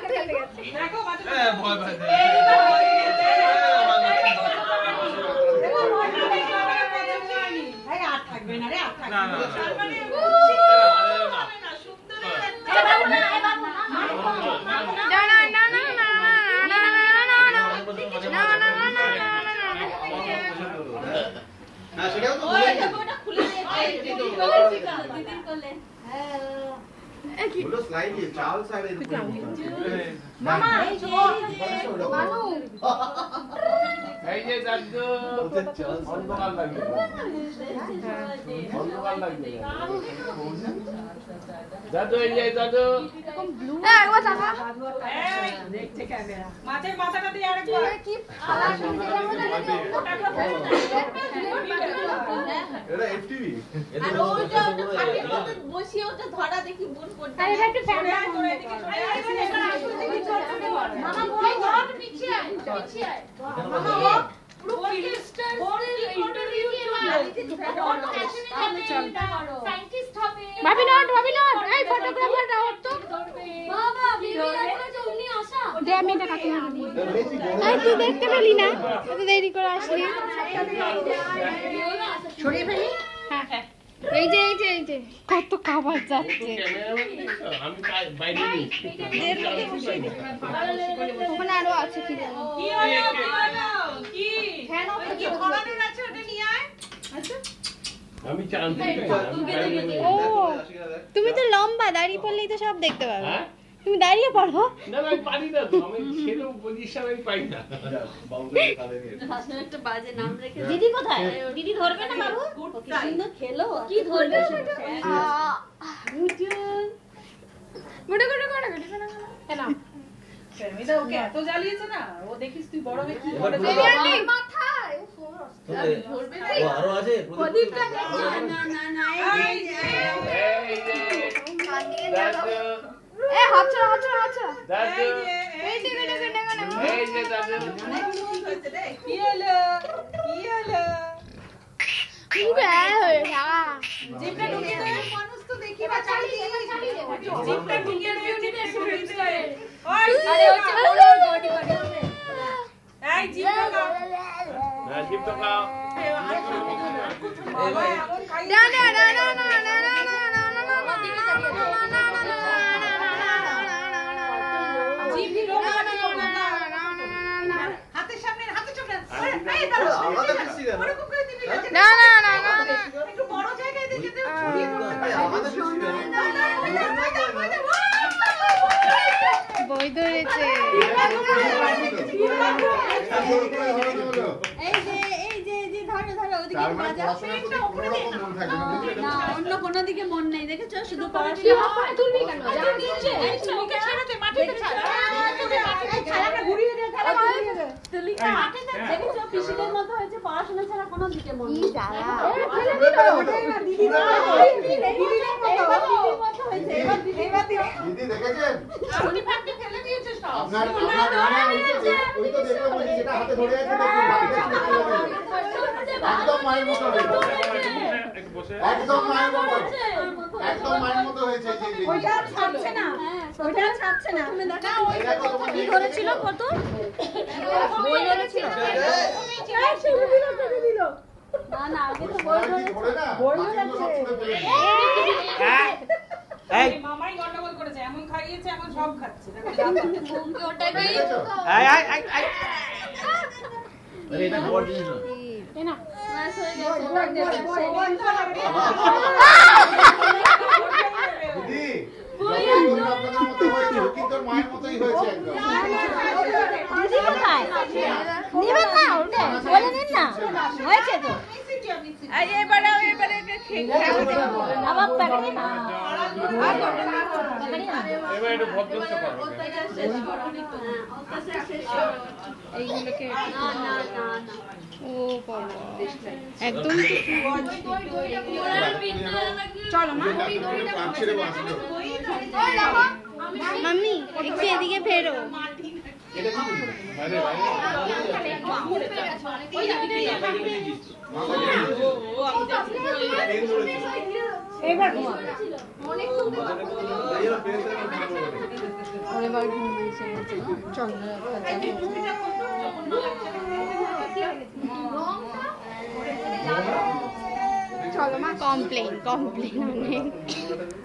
দেখো ভয় ভয় আর থাকবে না রে, আর থাকবে না। মাছের মাথাটা দিয়ে আরেকবার এটা এফটিভি আর ওটা বসিয়ে ওটা ধরা দেখি বোন করতে আরে একটু ফ্যান করে এদিকে মামা বই ধর পিছিয়ে আয় মামা পুরো ফিলিস্টার ইন্টারভিউ সায়েন্টিস্ট হবে ভাবি নট এই ফটোগ্রাফার রাও তো বাবা ভিডিও করে উনি আসা দে আমি এটা কাটি না এই তুই দেখতে পেলি না এত দেরি করে আসলি ছড়িয়ে ফেলি হ্যাঁ এই যে কত খাবার যাচ্ছে আমি বাইরে নেই ওখানে আরো আছে কি জানো কি ফ্যান অফ কি ধরানোর আছে ওটা নিয়ে আয় আচ্ছা আমি জানতে ও তুমি তো লম্বা দাঁড়িয়ে পড়লেই তো সব দেখতে পাবে তুমি দাঁড়িয়ে পড়ো না আমি পারি না তো আমি সেরকম পজিশন আমি পাই না একটা বাজে নাম রেখে দিদি কোথায় দিদি ধরবে না বাবু কি সুন্দর খেলো কি ধরবে সেটা গুড গুড কেন এটা ওকে এত জ্বালিয়েছে না ও দেখিস তুই বড় হয়ে কি করে মাথায় ধরবে ও আরো আছে প্রদীপটা না এই যে দাদু এ হাতছড়া দাদু এই যে দাদু কি হলো জিপটা ঢুকিয়ে দে মানুষ তো দেখি বা চালিয়ে জিপটা ঢুকিয়ে দে ওই আরে হচ্ছে বড় বডি এই জিপটা দাও না জিপ তো খাও হাতের সামনে এই দাও ওরকম করে দিবি না একটু বড় জায়গায় দেখে দে বই ধরেছে এই যে ধরো ওদিকে বাজাও না অন্য কোনো দিকে মন নেই দেখেছো শুধু পড়াশোনা তুলবি কেন যা দিচ্ছে ওকে ছেড়ে মাটিতে ছাড়া খেলাটা ঘুরিয়ে দে খেলা ঘুরিয়ে দে তুলিকা মাটিতে দেখেছো পিসিদের মতো হয়েছে পড়াশোনা ছাড়া কোনো দিকে মন নেই জ্বালা দিদি দেখেছেন উনি ফাটকে ফেলে দিয়েছে সব আপনার ওই তো দেখলাম ওই যেটা হাতে ধরে আছে একদম মায়ের মতো হয়েছে একদম মায়ের মতো হয়েছে ওইটা ছাড়ছে না তুমি দেখাও ওইটা কি ধরেছিল কত বই ধরেছিল না আগে তো বই ধরেছে এই মামাই গন্ডগোল করেছে এমন খাইয়েছে এখন সব খাচ্ছে ঘুমকে ওটাকেই আরে এটা বড় জিনিস না মাস হয়ে গেছে দিদি আপনাদের মতো হয়েছে কিন্তু মায়ের মতোই হয়েছে একদম দিদি কোথায় নিবেন না ওটা বলে নিন না হয়েছে তো এই এবারে আবার পাকড়ি না এবার একটু ভদ্রতা করো এইগুলোকে না ও বাবা একদম চলো না মাম্মি একটু এদিকে ফেরো এটা কি আরে ভাই মামা এবার চলো মা, কমপ্লেন অনেক।